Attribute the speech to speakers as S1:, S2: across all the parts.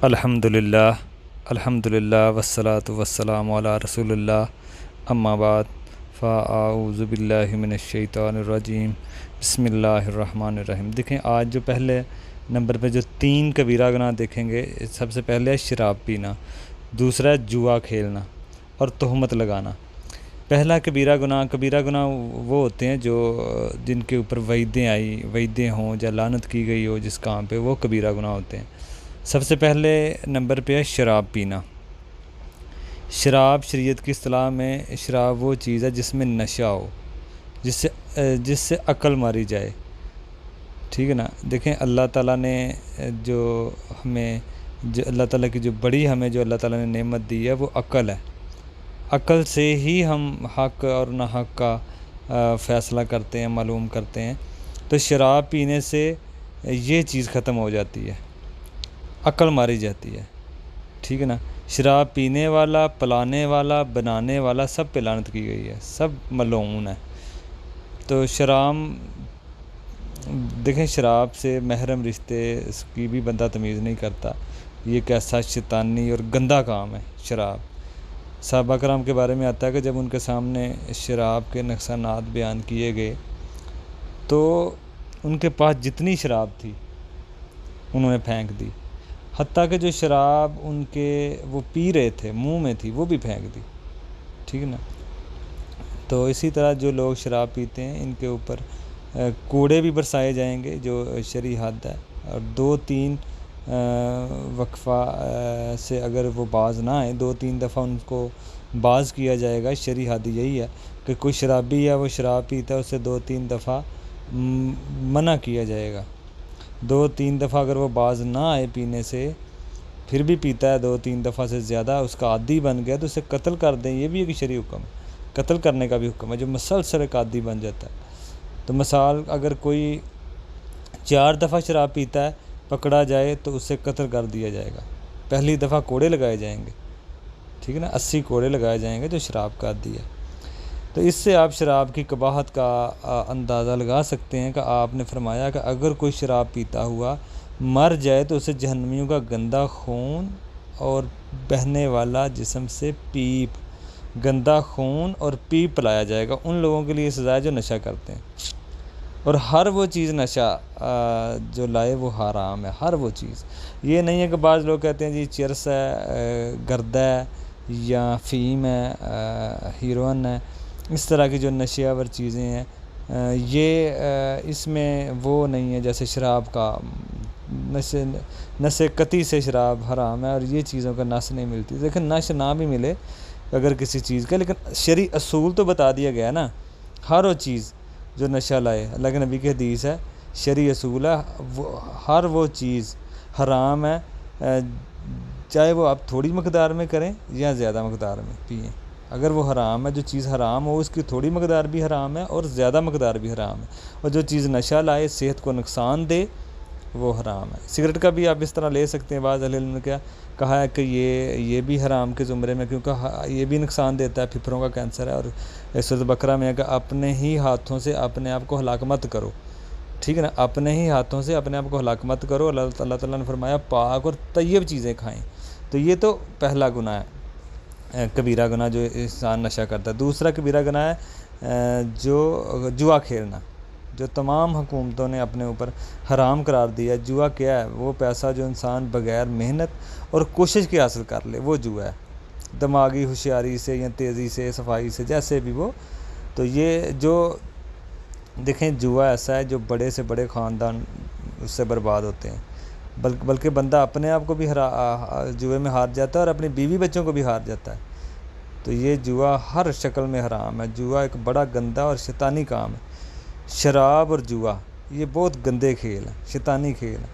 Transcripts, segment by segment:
S1: الحمدللہ الحمدللہ والصلاۃ والسلام علی رسول اللہ اما بعد فاعوذ باللہ من الشیطان الرجیم بسم اللہ الرحمن الرحیم۔ دیکھیں آج جو پہلے نمبر پہ جو 3 کبیرہ گناہ دیکھیں گے، سب سے پہلے ہے شراب پینا، دوسرا ہے جوا کھیلنا اور تہمت لگانا۔ پہلا کبیرہ گناہ وہ ہوتے ہیں جو جن کے اوپر وعیدیں ہوں یا لعنت کی گئی ہو جس کام پہ، وہ کبیرہ گناہ ہوتے ہیں۔ سب سے پہلے نمبر پہ ہے شراب پینا۔ شراب شریعت کی اصطلاح میں شراب وہ چیز ہے جس میں نشہ ہو، جس سے عقل ماری جائے، ٹھیک ہے نا۔ دیکھیں اللہ تعالیٰ نے جو اللہ تعالیٰ کی جو بڑی ہمیں جو اللہ تعالیٰ نے نعمت دی ہے وہ عقل ہے۔ عقل سے ہی ہم حق اور ناحق کا فیصلہ کرتے ہیں، معلوم کرتے ہیں۔ تو شراب پینے سے یہ چیز ختم ہو جاتی ہے، عقل ماری جاتی ہے، ٹھیک ہے نا۔ شراب پینے والا، پلانے والا، بنانے والا سب پہ لعنت کی گئی ہے، سب ملعون ہے۔ تو دیکھیں شراب سے محرم رشتے اس کی بھی بندہ تمیز نہیں کرتا، یہ ایک ایسا شیطانی اور گندا کام ہے شراب۔ صحابہ کرام کے بارے میں آتا ہے کہ جب ان کے سامنے شراب کے نقصانات بیان کیے گئے تو ان کے پاس جتنی شراب تھی انہوں نے پھینک دی، حتیٰ کہ جو شراب ان کے وہ پی رہے تھے منہ میں تھی وہ بھی پھینک دی، ٹھیک ہے نا۔ تو اسی طرح جو لوگ شراب پیتے ہیں ان کے اوپر کوڑے بھی برسائے جائیں گے جو شرعی حد ہے، اور 2-3 وقفہ سے اگر وہ باز نہ آئے، 2-3 دفعہ ان کو باز کیا جائے گا۔ شرعی حد یہی ہے کہ کوئی شرابی ہے وہ شراب پیتا ہے، اسے 2-3 دفعہ منع کیا جائے گا۔ 2-3 دفعہ اگر وہ باز نہ آئے پینے سے، پھر بھی پیتا ہے 2-3 دفعہ سے زیادہ، اس کا عادی بن گیا تو اسے قتل کر دیں، یہ بھی ایک شرعی حکم ہے۔ قتل کرنے کا بھی حکم ہے جو مسلسل ایک عادی بن جاتا ہے۔ تو مثال اگر کوئی 4 دفعہ شراب پیتا ہے پکڑا جائے تو اسے قتل کر دیا جائے گا، پہلی دفعہ کوڑے لگائے جائیں گے، ٹھیک ہے نا، 80 کوڑے لگائے جائیں گے جو شراب کا عادی ہے۔ تو اس سے آپ شراب کی قباحت کا اندازہ لگا سکتے ہیں کہ آپ نے فرمایا کہ اگر کوئی شراب پیتا ہوا مر جائے تو اسے جہنمیوں کا گندا خون اور بہنے والا جسم سے گندا خون اور پیپ پلایا جائے گا۔ ان لوگوں کے لیے سزا ہے جو نشہ کرتے ہیں، اور ہر وہ چیز نشہ جو لائے وہ حرام ہے، ہر وہ چیز۔ یہ نہیں ہے کہ بعض لوگ کہتے ہیں جی چرس ہے، گردہ ہے یا فیم ہے، ہیروئن ہے، اس طرح کی جو نشے آور چیزیں ہیں، یہ اس میں وہ نہیں ہے جیسے شراب کا نس قطعی سے شراب حرام ہے، اور یہ چیزوں کا نس نہیں ملتی۔ دیکھیں نش نہ بھی ملے اگر کسی چیز کا، لیکن شرعی اصول تو بتا دیا گیا نا۔ ہر وہ چیز جو نشہ لائے، اللہ کے نبی کی حدیث ہے، شرعی اصول ہے، ہر وہ چیز حرام ہے، چاہے وہ آپ تھوڑی مقدار میں کریں یا زیادہ مقدار میں پئیں۔ اگر وہ حرام ہے، جو چیز حرام ہو اس کی تھوڑی مقدار بھی حرام ہے اور زیادہ مقدار بھی حرام ہے، اور جو چیز نشہ لائے صحت کو نقصان دے وہ حرام ہے۔ سگریٹ کا بھی آپ اس طرح لے سکتے ہیں، بعض اہل علم نے کیا کہا ہے کہ یہ بھی حرام کے زمرے میں، کیونکہ یہ بھی نقصان دیتا ہے، پھپھڑوں کا کینسر ہے، اور سورۃ بقرہ میں ہے کہ اپنے ہی ہاتھوں سے اپنے آپ کو ہلاک مت کرو، ٹھیک ہے نا، اپنے ہی ہاتھوں سے اپنے آپ کو ہلاک مت کرو۔ اللہ تعالیٰ نے فرمایا پاک اور طیب چیزیں کھائیں۔ تو یہ تو پہلا گناہ ہے، کبیرہ گناہ جو انسان نشہ کرتا ہے۔ دوسرا کبیرہ گناہ ہے جو جوا کھیلنا، جو تمام حکومتوں نے اپنے اوپر حرام قرار دیا۔ جوا کیا ہے؟ وہ پیسہ جو انسان بغیر محنت اور کوشش کے حاصل کر لے، وہ جوا ہے، دماغی ہوشیاری سے یا تیزی سے، صفائی سے، جیسے بھی وہ۔ تو یہ جو دیکھیں جوا ایسا ہے جو بڑے سے بڑے خاندان اس سے برباد ہوتے ہیں، بلکہ بندہ اپنے آپ کو بھی جوے میں ہار جاتا ہے اور اپنی بیوی بچوں کو بھی ہار جاتا ہے۔ تو یہ جوا ہر شکل میں حرام ہے، جوا ایک بڑا گندا اور شیطانی کام ہے۔ شراب اور جوا یہ بہت گندے کھیل ہیں، شیطانی کھیل ہیں۔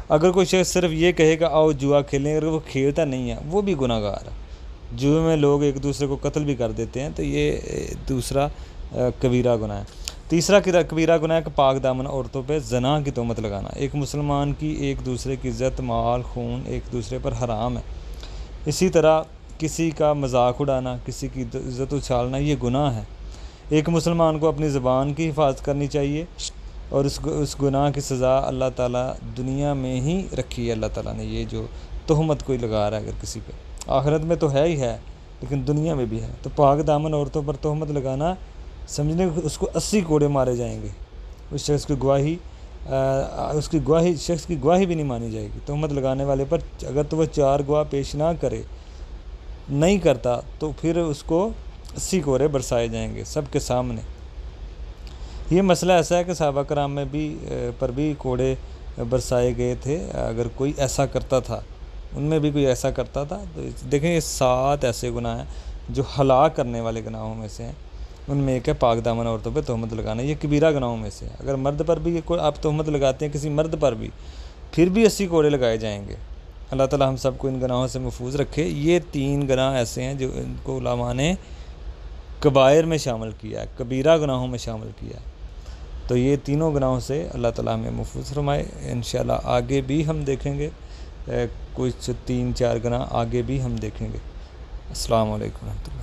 S1: اگر کوئی شخص صرف یہ کہے کہ آؤ جوا کھیلیں، اگر وہ کھیلتا نہیں ہے وہ بھی گناہ گار ہے۔ جوئے میں لوگ ایک دوسرے کو قتل بھی کر دیتے ہیں، تو یہ دوسرا کبیرہ گناہ ہے۔ تیسرا کبیرہ گناہ ہے کہ پاک دامن عورتوں پہ زنا کی تہمت لگانا۔ ایک مسلمان کی ایک دوسرے کی عزت، مال، خون ایک دوسرے پر حرام ہے۔ اسی طرح کسی کا مذاق اڑانا، کسی کی عزت اچھالنا یہ گناہ ہے۔ ایک مسلمان کو اپنی زبان کی حفاظت کرنی چاہیے، اور اس گناہ کی سزا اللہ تعالیٰ دنیا میں ہی رکھی ہے۔ اللہ تعالیٰ نے یہ جو تہمت کوئی لگا رہا ہے اگر کسی پہ، آخرت میں تو ہے ہی ہے لیکن دنیا میں بھی ہے، تو پاک دامن عورتوں پر تہمت لگانا، سمجھنے اس کو 80 کوڑے مارے جائیں گے، اس شخص کی گواہی شخص کی گواہی بھی نہیں مانی جائے گی تہمت لگانے والے پر۔ اگر تو وہ 4 گواہ پیش نہ کرے، نہیں کرتا، تو پھر اس کو 80 کوڑے برسائے جائیں گے سب کے سامنے۔ یہ مسئلہ ایسا ہے کہ صحابہ کرام میں بھی پر بھی کوڑے برسائے گئے تھے اگر کوئی ایسا کرتا تھا، ان میں بھی کوئی ایسا کرتا تھا۔ تو دیکھیں یہ 7 ایسے گناہ ہیں جو ہلاک کرنے والے گناہوں میں سے ہیں، ان میں ایک ہے پاک دامن عورتوں پہ تہمت لگانا، یہ کبیرہ گناہوں میں سے ہے۔ اگر مرد پر بھی کوئی آپ تہمت لگاتے ہیں کسی مرد پر بھی، پھر بھی 80 کوڑے لگائے جائیں گے۔ اللہ تعالی ہم سب کو ان گناہوں سے محفوظ رکھے۔ یہ 3 گناہ ایسے ہیں جو ان کو علماء نے کبائر میں شامل کیا ہے، کبیرہ گناہوں میں شامل کیا ہے۔ تو یہ تینوں گناہوں سے اللہ تعالیٰ ہمیں محفوظ فرمائے۔ انشاءاللہ آگے بھی ہم دیکھیں گے، کچھ 3-4 گناہ آگے بھی ہم دیکھیں گے۔ السلام علیکم ورحمۃ اللہ۔